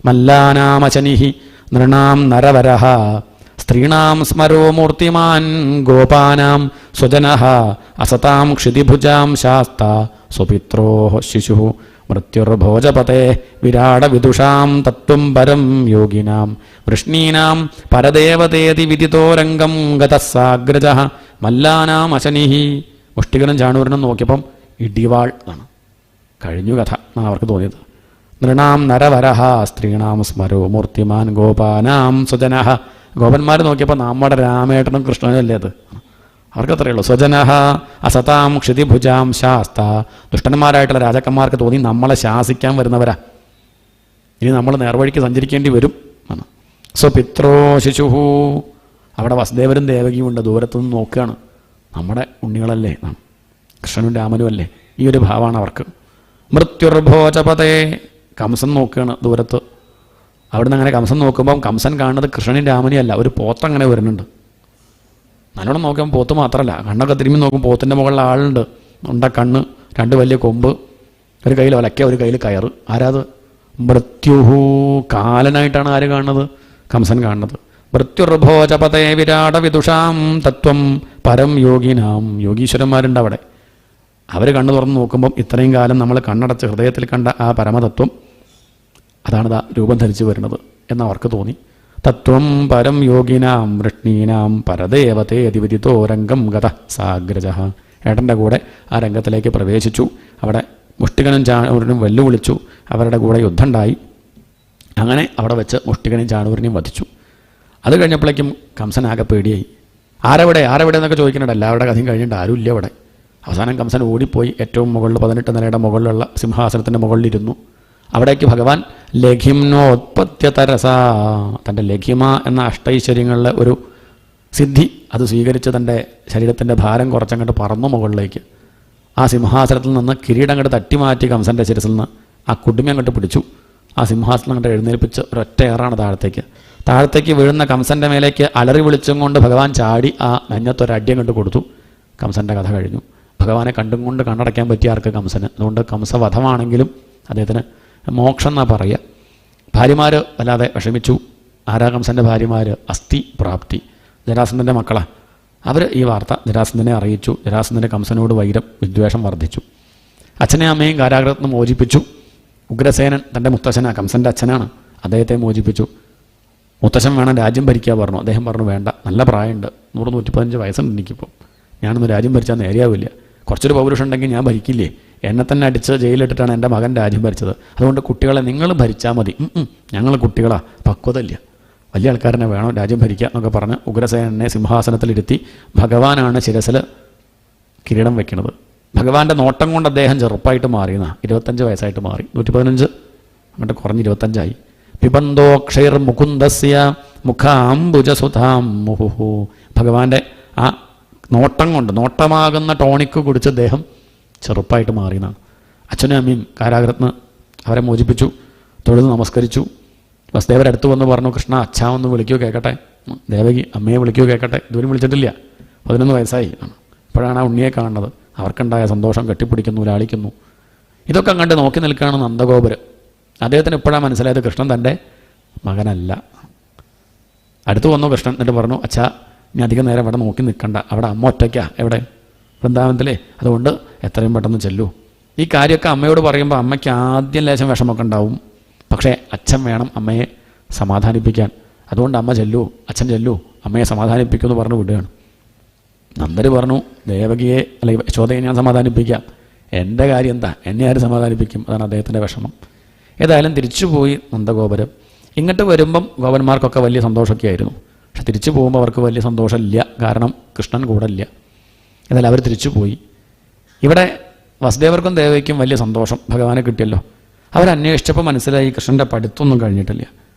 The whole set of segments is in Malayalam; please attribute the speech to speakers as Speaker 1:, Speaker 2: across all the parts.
Speaker 1: മല്ലാനാമശനിഹി നൃണാം നരവരഃ സ്ത്രീണാം സ്മരോ മൂർത്തിമാൻ ഗോപാനാം സ്വജനഃ അസതാം ക്ഷിതിഭുജാം ശാസ്ത സ്വപിത്രോ ശിശുഃ മൃത്യുർഭോജപതേ വിരാടവിദുഷാം തത്വം പരം യോഗിനാം വൃഷ്ണീനാം പരദേവതേതി വിദിതോരംഗം ഗതസാഗ്രജഃ മല്ലാനാം അശനിഹി. മുഷ്ടികനും ചാണൂരനും നോക്കിയപ്പം ഇടിവാൾ എന്നാണ്. കഴിഞ്ഞു കഥ എന്നാണ് അവർക്ക് തോന്നിയത്. നൃണാം നരവരഃ സ്ത്രീണാം സ്മരോ മൂർത്തിമാൻ ഗോപാനാം സ്വജനഃ. ഗോപന്മാർ നോക്കിയപ്പോൾ നമ്മുടെ രാമേട്ടനും കൃഷ്ണനും അല്ലേ അത്. അവർക്കത്രയേ ഉള്ളൂ. സ്വജനഃ അസതാം ക്ഷിതിഭുജാം ശാസ്ത. ദുഷ്ടന്മാരായിട്ടുള്ള രാജാക്കന്മാർക്ക് തോന്നി നമ്മളെ ശാസിക്കാൻ വരുന്നവരാ, ഇനി നമ്മൾ നേർവഴിക്ക് സഞ്ചരിക്കേണ്ടി വരും ആണ്. സ്വപിത്രോ ശിശുഃ. അവിടെ വസുദേവരും ദേവകിയും ഉണ്ട്, ദൂരത്തുനിന്ന് നോക്കുകയാണ്. നമ്മുടെ ഉണ്ണികളല്ലേ എന്നാണ്, കൃഷ്ണനും രാമനും അല്ലേ. ഈ ഒരു ഭാവമാണ് അവർക്ക്. മൃത്യുർഭോജപതേ. കംസൻ നോക്കുകയാണ് ദൂരത്ത്. അവിടുന്ന് അങ്ങനെ കംസൻ നോക്കുമ്പം കംസൻ കാണുന്നത് കൃഷ്ണനും രാമനും അല്ല, ഒരു പോത്തങ്ങനെ വരുന്നുണ്ട്. നല്ലോണം നോക്കുമ്പോൾ പോത്ത് മാത്രമല്ല, കണ്ണൊക്കെ തിരുമ്പി നോക്കും പോത്തിൻ്റെ മുകളിൽ ആളുണ്ട്. ഉണ്ട കണ്ണ്, രണ്ട് വലിയ കൊമ്പ്, ഒരു കയ്യിൽ ഒലക്ക, ഒരു കയ്യിൽ കയറ്. ആരാത്? മൃത്യുഹു. കാലനായിട്ടാണ് ആര് കാണുന്നത്? കംസൻ കാണുന്നത്. മൃത്യുർഭോജപതേ വിരാട വിദുഷാം തത്വം പരം യോഗിനാം. യോഗീശ്വരന്മാരുണ്ട് അവിടെ. അവർ കണ്ണു തുറന്ന് നോക്കുമ്പം ഇത്രയും കാലം നമ്മൾ കണ്ണടച്ച് ഹൃദയത്തിൽ കണ്ട ആ പരമതത്വം അതാണ് രൂപം ധരിച്ചു വരുന്നത് എന്നവർക്ക് തോന്നി. തത്വം പരം യോഗിനാം വൃഷ്ണീനാം പരദേവതേ അതിവിദിതോ രംഗം ഗത സാഗ്രജഃ. ഏട്ടൻ്റെ കൂടെ ആ രംഗത്തിലേക്ക് പ്രവേശിച്ചു. അവിടെ മുഷ്ടികനും ചാണൂരനും വെല്ലുവിളിച്ചു. അവരുടെ കൂടെ യുദ്ധമുണ്ടായി. അങ്ങനെ അവിടെ വെച്ച് മുഷ്ടികനും ചാണൂരനെയും വധിച്ചു. അത് കഴിഞ്ഞപ്പോഴേക്കും കംസനാകെ പേടിയായി. ആരെവിടെ എന്നൊക്കെ ചോദിക്കുന്നുണ്ട്. എല്ലാവരുടെ കഥയും കഴിഞ്ഞിട്ട് ആരും ഇല്ല അവിടെ. അവസാനം കംസൻ ഓടിപ്പോയി ഏറ്റവും മുകളിൽ 18 നിലയുടെ മുകളിലുള്ള സിംഹാസനത്തിൻ്റെ മുകളിലിരുന്നു. അവിടേക്ക് ഭഗവാൻ ലഘിംനോത്പത്യതരസ, തൻ്റെ ലഘിമ എന്ന അഷ്ടൈശ്വര്യങ്ങളിലെ ഒരു സിദ്ധി അത് സ്വീകരിച്ച് തൻ്റെ ശരീരത്തിൻ്റെ ഭാരം കുറച്ചങ്ങോട്ട് പറന്നു മുകളിലേക്ക്. ആ സിംഹാസനത്തിൽ നിന്ന് കിരീടം അങ്ങോട്ട് തട്ടിമാറ്റി കംസൻ്റെ ശിരസിൽ നിന്ന് ആ കുടുമി അങ്ങോട്ട് പിടിച്ചു. ആ സിംഹാസനം അങ്ങോട്ട് എഴുന്നേൽപ്പിച്ച് ഒരൊറ്റ ഏറാണ് താഴത്തേക്ക് വീഴുന്ന കംസൻ്റെ മേലേക്ക് അലറി വിളിച്ചും കൊണ്ട് ഭഗവാൻ ചാടി ആ നെഞ്ഞത്തൊരടി അങ്ങോട്ട് കൊടുത്തു. കംസൻ്റെ കഥ കഴിഞ്ഞു. ഭഗവാനെ കണ്ടും കൊണ്ട് കണ്ണടയ്ക്കാൻ പറ്റിയ ആർക്ക്? കംസന്. അതുകൊണ്ട് കംസവധമാണെങ്കിലും അദ്ദേഹത്തിന് മോക്ഷം എന്നാ പറയുക. ഭാര്യമാർ വല്ലാതെ വിഷമിച്ചു. ആരാ കംസൻ്റെ ഭാര്യമാർ? അസ്ഥി പ്രാപ്തി, ജരാസന്ധൻ്റെ മക്കളാണ്. അവർ ഈ വാർത്ത ജരാസന്ധനെ അറിയിച്ചു. ജരാസന്ധൻ്റെ കംസനോട് വൈരം വിദ്വേഷം വർദ്ധിച്ചു. അച്ഛനെ അമ്മയും കാരാഗ്രഹത്തിൽ നിന്ന് മോചിപ്പിച്ചു. ഉഗ്രസേനൻ തൻ്റെ മുത്തശ്ശനാണ്, കംസൻ്റെ അച്ഛനാണ്, അദ്ദേഹത്തെ മോചിപ്പിച്ചു. മുത്തശ്ശൻ വേണം രാജ്യം ഭരിക്കുക പറഞ്ഞു. അദ്ദേഹം പറഞ്ഞു വേണ്ട, നല്ല പ്രായമുണ്ട്, 100-115 വയസ്സുണ്ട് എനിക്കിപ്പോൾ, ഞാനൊന്ന് രാജ്യം ഭരിച്ചാൽ നേരെയാവില്ല. കുറച്ചൊരു പൗരുഷം ഉണ്ടെങ്കിൽ ഞാൻ ഭരിക്കില്ലേ? എന്നെ തന്നെ അടിച്ച് ജയിലിലിട്ടിട്ടാണ് എൻ്റെ മകൻ രാജ്യം ഭരിച്ചത്. അതുകൊണ്ട് കുട്ടികളെ നിങ്ങൾ ഭരിച്ചാൽ മതി. ഞങ്ങൾ കുട്ടികളാ, പക്വതയില്ല, വലിയ ആൾക്കാരനെ വേണം രാജ്യം ഭരിക്കുക എന്നൊക്കെ പറഞ്ഞ് ഉഗ്രസേനനെ സിംഹാസനത്തിലിരുത്തി. ഭഗവാനാണ് ശിരസിൽ കിരീടം വയ്ക്കുന്നത്. ഭഗവാന്റെ നോട്ടം കൊണ്ട് അദ്ദേഹം ചെറുപ്പമായിട്ട് മാറിയെന്നാ. 25 വയസ്സായിട്ട് മാറി. 115 അങ്ങോട്ട് കുറഞ്ഞ് 25ആയി. പിബന്ധോക്ഷൈർ മുകുന്ദസ്യ മുഖാംബുജസുധാം മുഹുഹു. ഭഗവാന്റെ ആ നോട്ടം കൊണ്ട്, നോട്ടമാകുന്ന ടോണിക്ക് കുടിച്ച് അദ്ദേഹം ചെറുപ്പമായിട്ട് മാറിയെന്നാണ്. അച്ഛനും അമ്മയും കാരാഗ്രഹത്തിന് അവരെ മോചിപ്പിച്ചു. തൊഴുത് നമസ്കരിച്ചു. വസുദേവരടുത്ത് വന്ന് പറഞ്ഞു, കൃഷ്ണ അച്ഛാ ഒന്ന് വിളിക്കൂ കേൾക്കട്ടെ. ദേവകി അമ്മയെ വിളിക്കൂ കേൾക്കട്ടെ. ഇതുവരും വിളിച്ചിട്ടില്ല, 11 വയസ്സായി. അപ്പോഴാണ് ആ ഉണ്ണിയെ കാണുന്നത്. അവർക്കുണ്ടായ സന്തോഷം കെട്ടിപ്പിടിക്കുന്നു, ലാളിക്കുന്നു. ഇതൊക്കെ കണ്ട് നോക്കി നിൽക്കുകയാണ് നന്ദഗോപുരം. അദ്ദേഹത്തിന് ഇപ്പോഴാണ് മനസ്സിലായത് കൃഷ്ണൻ തൻ്റെ മകനല്ല. അടുത്ത് വന്നു കൃഷ്ണൻ. എന്നിട്ട് പറഞ്ഞു, അച്ഛാ ഇനി അധികം നേരം ഇവിടെ നോക്കി നിൽക്കണ്ട, അവിടെ അമ്മ ഒറ്റയ്ക്കാ എവിടെ? വൃന്ദാവനത്തിലേ. അതുകൊണ്ട് എത്രയും പെട്ടെന്ന് ചെല്ലൂ. ഈ കാര്യമൊക്കെ അമ്മയോട് പറയുമ്പോൾ അമ്മയ്ക്ക് ആദ്യം ലേശം വിഷമമൊക്കെ ഉണ്ടാവും. പക്ഷേ അച്ഛൻ വേണം അമ്മയെ സമാധാനിപ്പിക്കാൻ. അതുകൊണ്ട് അമ്മ ചെല്ലൂ, അച്ഛൻ ചെല്ലൂ, അമ്മയെ സമാധാനിപ്പിക്കുമെന്ന് പറഞ്ഞു വിടുകയാണ്. നന്ദര് പറഞ്ഞു, ദേവകിയെ അല്ലെങ്കിൽ യശോദയെ ഞാൻ സമാധാനിപ്പിക്കാം, എൻ്റെ കാര്യം എന്താ, എന്നെ ആര് സമാധാനിപ്പിക്കും? അതാണ് അദ്ദേഹത്തിൻ്റെ വിഷമം. ഏതായാലും തിരിച്ചുപോയി നന്ദഗോപുരം. ഇങ്ങോട്ട് വരുമ്പം ഗോപന്മാർക്കൊക്കെ വലിയ സന്തോഷമൊക്കെ ആയിരുന്നു. പക്ഷെ തിരിച്ചു പോകുമ്പോൾ അവർക്ക് വലിയ സന്തോഷമില്ല, കാരണം കൃഷ്ണൻ കൂടെ ഇല്ല. എന്നാലും അവർ തിരിച്ചു പോയി. ഇവിടെ വസുദേവർക്കും ദേവയ്ക്കും വലിയ സന്തോഷം, ഭഗവാനെ കിട്ടിയല്ലോ. അവരന്വേഷിച്ചപ്പോൾ മനസ്സിലായി കൃഷ്ണൻ്റെ പഠിത്തമൊന്നും കഴിഞ്ഞിട്ടില്ല,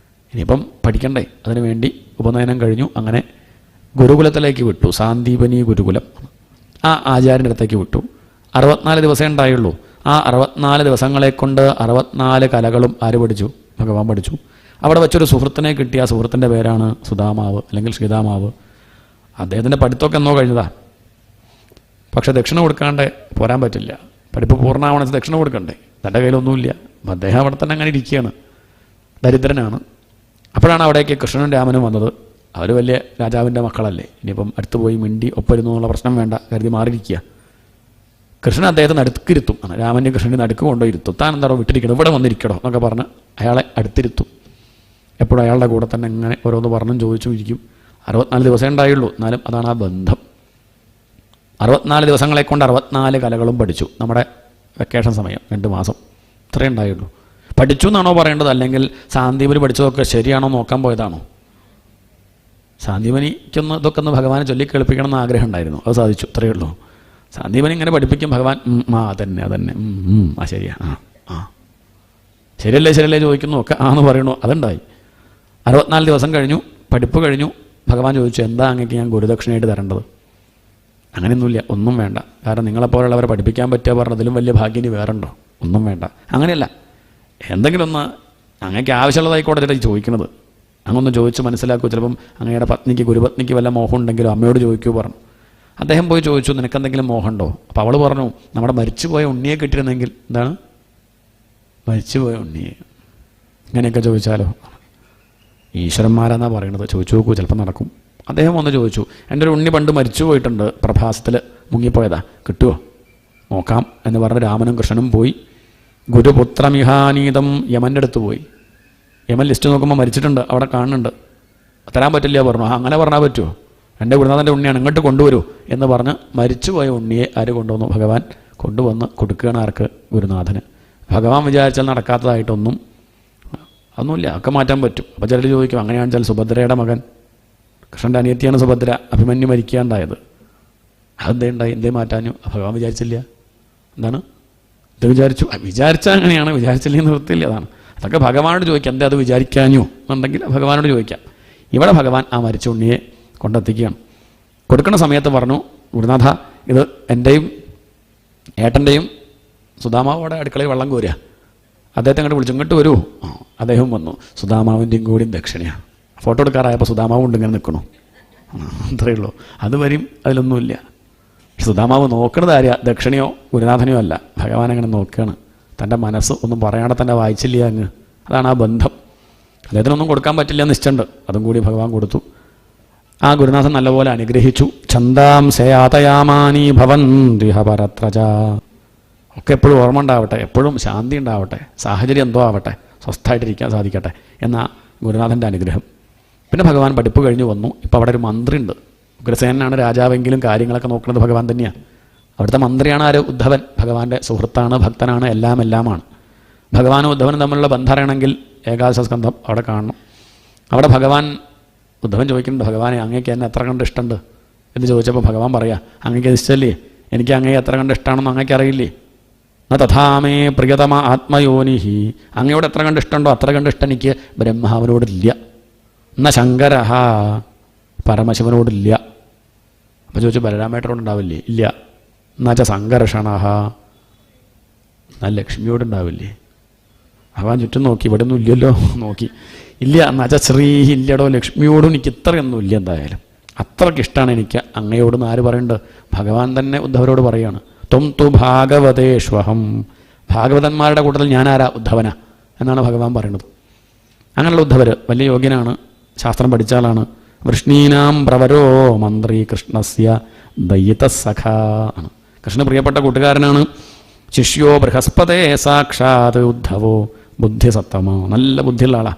Speaker 1: ഇനിയിപ്പം പഠിക്കണ്ടേ, അതിനുവേണ്ടി ഉപനയനം കഴിഞ്ഞു. അങ്ങനെ ഗുരുകുലത്തിലേക്ക് വിട്ടു. സാന്ദീപനി ഗുരുകുലം, ആ ആചാര്യൻ്റെ അടുത്തേക്ക് വിട്ടു. 64 ദിവസമേ ഉണ്ടായുള്ളൂ. ആ 64 ദിവസങ്ങളെ കൊണ്ട് 64 കലകളും ആര് പഠിച്ചു? ഭഗവാൻ പഠിച്ചു. അവിടെ വെച്ചൊരു സുഹൃത്തിനെ കിട്ടി. ആ സുഹൃത്തിൻ്റെ പേരാണ് സുധാമാവ് അല്ലെങ്കിൽ ശ്രീതാമാവ്. അദ്ദേഹത്തിൻ്റെ പഠിത്തമൊക്കെ എന്നോ കഴിഞ്ഞതാ. പക്ഷെ ദക്ഷിണ കൊടുക്കാണ്ട് പോരാൻ പറ്റില്ല. പഠിപ്പ് പൂർണ്ണമാവണമെന്ന് ദക്ഷിണ കൊടുക്കണ്ടേ? തൻ്റെ കയ്യിലൊന്നുമില്ല. അദ്ദേഹം അവിടെ തന്നെ അങ്ങനെ ഇരിക്കുകയാണ്. ദരിദ്രനാണ്. അപ്പോഴാണ് അവിടേക്ക് കൃഷ്ണനും രാമനും വന്നത്. അവർ വലിയ രാജാവിൻ്റെ മക്കളല്ലേ, ഇനിയിപ്പം അടുത്ത് പോയി മിണ്ടി ഒപ്പരുന്നു എന്നുള്ള പ്രശ്നം വേണ്ട കരുതി മാറിയിരിക്കുക. കൃഷ്ണൻ അദ്ദേഹത്തെ നടുക്കിരുത്തും. രാമൻ്റെ കൃഷ്ണൻ്റെ നടുക്ക് കൊണ്ടുപോയിരുത്തും. താൻ എന്താണോ വിട്ടിരിക്കണം, ഇവിടെ വന്നിരിക്കണോ എന്നൊക്കെ പറഞ്ഞ് അയാളെ അടുത്തിരുത്തും. എപ്പോഴും അയാളുടെ കൂടെ തന്നെ ഇങ്ങനെ ഓരോന്ന് പറഞ്ഞും ചോദിച്ചും ഇരിക്കും. 64 ദിവസമേ ഉണ്ടായുള്ളൂ, എന്നാലും അതാണ് ആ ബന്ധം. 64 ദിവസങ്ങളെ കൊണ്ട് 64 കലകളും പഠിച്ചു. നമ്മുടെ വെക്കേഷൻ സമയം 2 മാസം ഇത്രയേ ഉണ്ടായുള്ളൂ. പഠിച്ചു എന്നാണോ പറയേണ്ടത്, അല്ലെങ്കിൽ സാന്ദീപനി പഠിച്ചതൊക്കെ ശരിയാണോ നോക്കാൻ പോയതാണോ? സാന്ദീപനിക്കൊന്ന് ഇതൊക്കെ ഒന്ന് ഭഗവാനെ ചൊല്ലി കേൾപ്പിക്കണം എന്ന് ആഗ്രഹം ഉണ്ടായിരുന്നു, അത് സാധിച്ചു, ഇത്രയേ ഉള്ളൂ. സാന്ദീപനി ഇങ്ങനെ പഠിപ്പിക്കും ഭഗവാൻ, അതന്നെ അതന്നെ, ശരിയാ, ശരിയല്ലേ ചോദിക്കുന്നു, ഒക്കെ ആന്ന് പറയണു, അതുണ്ടായി. 64 ദിവസം കഴിഞ്ഞു, പഠിപ്പ് കഴിഞ്ഞു. ഭഗവാൻ ചോദിച്ചു, എന്താ അങ്ങേക്ക് ഞാൻ ഗുരുദക്ഷിണയായിട്ട് തരേണ്ടത്? അങ്ങനെയൊന്നുമില്ല, ഒന്നും വേണ്ട. കാരണം നിങ്ങളെപ്പോലുള്ളവരെ പഠിപ്പിക്കാൻ പറ്റുക പറഞ്ഞതിലും വലിയ ഭാഗ്യം വേറുണ്ടോ? ഒന്നും വേണ്ട. അങ്ങനെയല്ല, എന്തെങ്കിലും ഒന്ന് അങ്ങേക്ക് ആവശ്യമുള്ളതായിക്കോട്ടെ ചേട്ടാ ഈ ചോദിക്കുന്നത്. അങ്ങൊന്ന് ചോദിച്ച് മനസ്സിലാക്കൂ. ചിലപ്പം അങ്ങയുടെ പത്നിക്ക്, ഗുരുപത്നിക്ക് വല്ല മോഹം ഉണ്ടെങ്കിലും അമ്മയോട് ചോദിക്കൂ പറഞ്ഞു. അദ്ദേഹം പോയി ചോദിച്ചു, നിനക്കെന്തെങ്കിലും മോഹമുണ്ടോ? അപ്പോൾ അവൾ പറഞ്ഞു, നമ്മുടെ മരിച്ചുപോയ ഉണ്ണിയെ കിട്ടിയിരുന്നെങ്കിൽ. എന്താണ് മരിച്ചുപോയ ഉണ്ണിയെ? ഇങ്ങനെയൊക്കെ ചോദിച്ചാലോ? ഈശ്വരന്മാരെന്നാണ് പറയണത്. ചോദിച്ചു നോക്കൂ, ചിലപ്പോൾ നടക്കും. അദ്ദേഹം വന്ന് ചോദിച്ചു, എൻ്റെ ഒരു ഉണ്ണി പണ്ട് മരിച്ചു പോയിട്ടുണ്ട്, പ്രഭാസത്തിൽ മുങ്ങിപ്പോയതാ, കിട്ടുമോ? നോക്കാം എന്ന് പറഞ്ഞ് രാമനും കൃഷ്ണനും പോയി. ഗുരുപുത്രമിഹാനീതം യമൻ്റെ അടുത്ത് പോയി. യമൻ ലിസ്റ്റ് നോക്കുമ്പോൾ മരിച്ചിട്ടുണ്ട്, അവിടെ കാണുന്നുണ്ട്. തരാൻ പറ്റില്ല പറഞ്ഞു. അങ്ങനെ പറഞ്ഞാൽ പറ്റുമോ? എൻ്റെ ഗുരുനാഥൻ്റെ ഉണ്ണിയാണ്, ഇങ്ങോട്ട് കൊണ്ടുവരൂ എന്ന് പറഞ്ഞ് മരിച്ചുപോയ ഉണ്ണിയെ ആര് കൊണ്ടുവന്നു? ഭഗവാൻ കൊണ്ടുവന്ന് കൊടുക്കുകയാണ്. ആർക്ക്? ഗുരുനാഥന്. ഭഗവാൻ വിചാരിച്ചാൽ നടക്കാത്തതായിട്ടൊന്നും ഒന്നുമില്ല, ഒക്കെ മാറ്റാൻ പറ്റും. അപ്പോൾ ചിലർ ചോദിക്കും, അങ്ങനെയാണെന്ന് വെച്ചാൽ സുഭദ്രയുടെ മകൻ, കൃഷ്ണൻ്റെ അനിയത്തിയാണ് സുഭദ്ര, അഭിമന്യു മരിക്കാണ്ടായത്, അതെന്തേ ഉണ്ടായി? എന്തേ മാറ്റാനു? ഭഗവാൻ വിചാരിച്ചില്ല. എന്താണ് ഇത് വിചാരിച്ചു? വിചാരിച്ചാൽ അങ്ങനെയാണ്, വിചാരിച്ചില്ലേ നിർത്തില്ല. അതാണ്. അതൊക്കെ ഭഗവാനോട് ചോദിക്കാം, എന്താ അത് വിചാരിക്കാനോ എന്നുണ്ടെങ്കിൽ ഭഗവാനോട് ചോദിക്കാം. ഇവിടെ ഭഗവാൻ ആ മരിച്ച ഉണ്ണിയെ കൊണ്ടെത്തിക്കുകയാണ്. കൊടുക്കുന്ന സമയത്ത് പറഞ്ഞു, ഗുരുനാഥ, ഇത് എൻ്റെയും ഏട്ടൻ്റെയും സുധാമാവോടെ അടുക്കളയിൽ വെള്ളം കോരുക, അദ്ദേഹത്തെ അങ്ങോട്ട് വിളിച്ചു, ഇങ്ങോട്ട് വരൂ. അദ്ദേഹം വന്നു. സുധാമാവിൻ്റെയും കൂടിയും ദക്ഷിണയാണ്. ഫോട്ടോ എടുക്കാറായപ്പോൾ സുധാമാവ് ഉണ്ട്, ഇങ്ങനെ നിൽക്കണു, അത്രയേ ഉള്ളൂ. അത് വരും, അതിലൊന്നുമില്ല. സുധാമാവ് നോക്കണത് ആര്യ? ദക്ഷിണയോ ഗുരുനാഥനെയോ അല്ല, ഭഗവാൻ അങ്ങനെ നോക്കുകയാണ്. തൻ്റെ മനസ്സ് ഒന്നും പറയാതെ തന്നെ വായിച്ചില്ല അങ്ങ്. അതാണ് ആ ബന്ധം. അദ്ദേഹത്തിനൊന്നും കൊടുക്കാൻ പറ്റില്ല എന്ന് നിശ്ചയുണ്ട്, അതും കൂടി ഭഗവാൻ കൊടുത്തു. ആ ഗുരുനാഥൻ നല്ലപോലെ അനുഗ്രഹിച്ചു. ഛന്ദാംസയാതയാമാനി ഭവന്തിഹ പരത്രജ. ഒക്കെ എപ്പോഴും ഓർമ്മ ഉണ്ടാവട്ടെ, എപ്പോഴും ശാന്തി ഉണ്ടാവട്ടെ, സാഹചര്യം എന്തോ ആവട്ടെ, സ്വസ്ഥമായിട്ടിരിക്കാൻ സാധിക്കട്ടെ എന്ന ഗുരുനാഥൻ്റെ അനുഗ്രഹം. പിന്നെ ഭഗവാൻ പഠിപ്പ് കഴിഞ്ഞ് വന്നു. ഇപ്പോൾ അവിടെ ഒരു മന്ത്രി ഉണ്ട്. ഉഗ്രസേനാണ് രാജാവെങ്കിലും കാര്യങ്ങളൊക്കെ നോക്കുന്നത് ഭഗവാൻ തന്നെയാണ്. അവിടുത്തെ മന്ത്രിയാണ് ആര്? ഉദ്ധവൻ. ഭഗവാന്റെ സുഹൃത്താണ്, ഭക്തനാണ്, എല്ലാമാണ്. ഭഗവാനും ഉദ്ധവനും തമ്മിലുള്ള ബന്ധം അറിയണമെങ്കിൽ ഏകാദശ സ്കന്ധം അവിടെ കാണണം. അവിടെ ഭഗവാൻ, ഉദ്ധവൻ ചോദിക്കുന്നുണ്ട്, ഭഗവാനെ അങ്ങേക്ക് എന്നെ എത്ര കണ്ട് ഇഷ്ടമുണ്ട് എന്ന് ചോദിച്ചപ്പോൾ ഭഗവാൻ പറയാം, അങ്ങേക്ക് ഇഷ്ടമല്ലേ? എനിക്ക് അങ്ങേ എത്ര കണ്ട് ഇഷ്ടമാണെന്ന് അങ്ങേക്ക് അറിയില്ലേ? ന തഥാമേ പ്രിയതമ ആത്മയോനിഹി. അങ്ങയോട് എത്ര കണ്ട് ഇഷ്ടമുണ്ടോ അത്ര കണ്ട് ഇഷ്ടം എനിക്ക് ബ്രഹ്മാവിനോടില്ല. ന ശങ്കര, പരമശിവനോടില്ല. അപ്പോൾ ചോദിച്ചു, ബലരാമേട്ടനോടുണ്ടാവില്ലേ? ഇല്ല. എന്നുവെച്ചാൽ സംഘർഷണ, എന്നാൽ ലക്ഷ്മിയോടുണ്ടാവില്ലേ? ഭഗവാൻ ചുറ്റും നോക്കി, ഇവിടെ ഒന്നും ഇല്ലല്ലോ, നോക്കി, ഇല്ല. എന്നുവെച്ചാൽ ശ്രീ, ഇല്ലടോ, ലക്ഷ്മിയോടും എനിക്ക് ഇത്രയൊന്നും ഇല്ല. എന്തായാലും അത്രയ്ക്ക് ഇഷ്ടമാണ് എനിക്ക് അങ്ങയോടും. ആര് പറയുന്നുണ്ട്? ഭഗവാൻ തന്നെ ഉദ്ധവരോട് പറയാണ്, ത്വം തു ഭാഗവതേഷ്വഹം. ഭാഗവതന്മാരുടെ കൂട്ടത്തിൽ ഞാൻ ആരാ? ഉദ്ധവന എന്നാണ് ഭഗവാൻ പറയുന്നത്. അങ്ങനെയുള്ള ഉദ്ധവർ വലിയ യോഗ്യനാണ്, ശാസ്ത്രം പഠിച്ചാലാണ്. വൃഷ്ണീനാം പ്രവരോ മന്ത്രി കൃഷ്ണസ്യ ദയിതസഖ ആണ്. കൃഷ്ണ പ്രിയപ്പെട്ട കൂട്ടുകാരനാണ്. ശിഷ്യോ ബൃഹസ്പതേ സാക്ഷാത് ഉദ്ധവോ ബുദ്ധിസത്തമോ. നല്ല ബുദ്ധിയുള്ള ആളാ.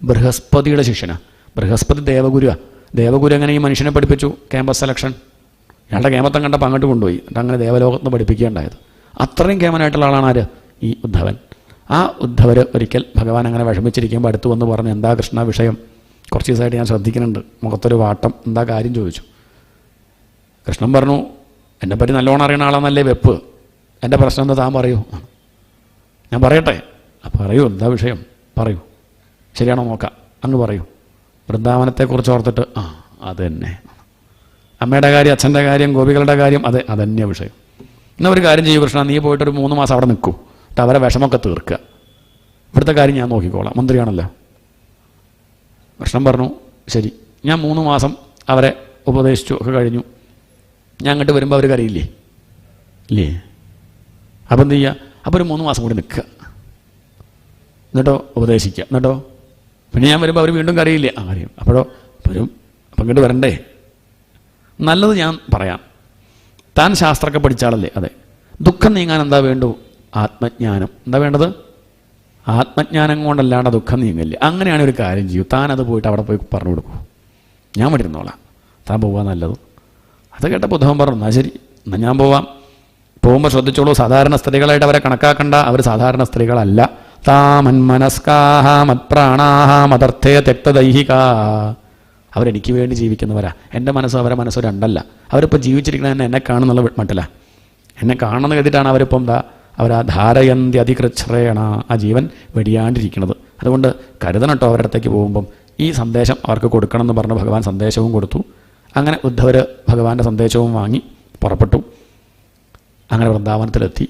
Speaker 1: ബൃഹസ്പതിയുടെ ശിഷ്യനാ. ബൃഹസ്പതി ദേവഗുരുവാ. ദേവഗുരു എങ്ങനെ ഈ മനുഷ്യനെ പഠിപ്പിച്ചു? Campus selection. ഇയാളുടെ കേമത്തം കണ്ടപ്പോൾ അങ്ങോട്ട് കൊണ്ടുപോയി. അങ്ങനെ ദേവലോകത്ത് പഠിപ്പിക്കുകയുണ്ടായത്. അത്രയും കേമനായിട്ടുള്ള ആളാണ് ആര്? ഈ ഉദ്ധവൻ. ആ ഉദ്ധവർ ഒരിക്കൽ ഭഗവാൻ അങ്ങനെ വിഷമിച്ചിരിക്കുമ്പോൾ അടുത്ത് വന്ന് പറഞ്ഞു, എന്താ കൃഷ്ണ വിഷയം? കുറച്ച് ദിവസമായിട്ട് ഞാൻ ശ്രദ്ധിക്കുന്നുണ്ട്, മുഖത്തൊരു വാട്ടം, എന്താ കാര്യം ചോദിച്ചു. കൃഷ്ണൻ പറഞ്ഞു, എന്നെപ്പറ്റി നല്ലോണം അറിയണ ആളാണെന്നല്ലേ വെപ്പ്, എൻ്റെ പ്രശ്നം എന്താ താൻ പറയൂ? ഞാൻ പറയട്ടെ? പറയൂ, എന്താ വിഷയം പറയൂ. ശരിയാണോ നോക്കാം, അങ്ങ് പറയൂ. വൃന്ദാവനത്തെക്കുറിച്ച് ഓർത്തിട്ട്, അത് തന്നെ. അമ്മയുടെ കാര്യം, അച്ഛൻ്റെ കാര്യം, ഗോപികളുടെ കാര്യം, അതന്നെ വിഷയം. എന്നാൽ ഒരു കാര്യം ചെയ്യൂ കൃഷ്ണ, നീ പോയിട്ടൊരു 3 മാസം അവിടെ നിൽക്കൂ, എന്നിട്ട് അവരെ വിഷമമൊക്കെ തീർക്കുക. ഇവിടുത്തെ കാര്യം ഞാൻ നോക്കിക്കോളാം, മന്ത്രിയാണല്ലോ. കൃഷ്ണൻ പറഞ്ഞു, ശരി. ഞാൻ 3 മാസം അവരെ ഉപദേശിച്ചു ഒക്കെ കഴിഞ്ഞു. ഞാൻ അങ്ങോട്ട് വരുമ്പോൾ അവർ കരയില്ലേ? ഇല്ലേ? അപ്പം എന്ത് ചെയ്യുക? അപ്പോൾ ഒരു 3 മാസം കൂടി നിൽക്കുക, എന്നിട്ടോ ഉപദേശിക്കുക, എന്നിട്ടോ പിന്നെ ഞാൻ വരുമ്പോൾ അവർ വീണ്ടും കരയില്ലേ? ആ കരയും. അപ്പോഴോ വരും. അപ്പം ഇങ്ങോട്ട് വരണ്ടേ? നല്ലത് ഞാൻ പറയാം. താൻ ശാസ്ത്രമൊക്കെ പഠിച്ചാളല്ലേ? അതെ. ദുഃഖം നീങ്ങാൻ എന്താ വേണ്ടു? ആത്മജ്ഞാനം. എന്താ വേണ്ടത്? ആത്മജ്ഞാനം കൊണ്ടല്ലാണ്ട് ദുഃഖം നീങ്ങില്ല. അങ്ങനെയാണ് ഒരു കാര്യം ചെയ്യൂ, താൻ അത് പോയിട്ട് അവിടെ പോയി പറഞ്ഞു കൊടുക്കൂ, ഞാൻ വിട്ടിരുന്നോളാം, താൻ പോകാൻ നല്ലത്. അത് കേട്ടപ്പോൾ ഉദ്ധവൻ പറഞ്ഞു, എന്നാൽ ശരി, എന്നാൽ ഞാൻ പോവാം. പോകുമ്പോൾ ശ്രദ്ധിച്ചോളൂ, സാധാരണ സ്ത്രീകളായിട്ട് അവരെ കണക്കാക്കണ്ട. അവർ സാധാരണ സ്ത്രീകളല്ല. താമന്മനസ്കാഹ മത്പ്രാണാഹ മതർത്ഥേ തെക്തദൈഹികാ. അവരെനിക്ക് വേണ്ടി ജീവിക്കുന്നവരാ. എൻ്റെ മനസ്സും അവരെ മനസ്സും രണ്ടല്ല. അവരിപ്പോൾ ജീവിച്ചിരിക്കുന്നത് എന്നെ കാണുന്നുള്ള മട്ടില്ല. എന്നെ കാണുന്ന കരുതിയിട്ടാണ് അവരിപ്പം എന്താ അവരാ ധാരയന്തി അതികൃച്ഛ്രേണ, ആ ജീവൻ വെടിയാണ്ടിരിക്കുന്നത്. അതുകൊണ്ട് കരുതണം കേട്ടോ അവരുടെ അടുത്തേക്ക് പോകുമ്പം. ഈ സന്ദേശം അവർക്ക് കൊടുക്കണം എന്ന് പറഞ്ഞ് ഭഗവാൻ സന്ദേശവും കൊടുത്തു. അങ്ങനെ ഉദ്ധവർ ഭഗവാന്റെ സന്ദേശവും വാങ്ങി പുറപ്പെട്ടു. അങ്ങനെ വൃന്ദാവനത്തിലെത്തി.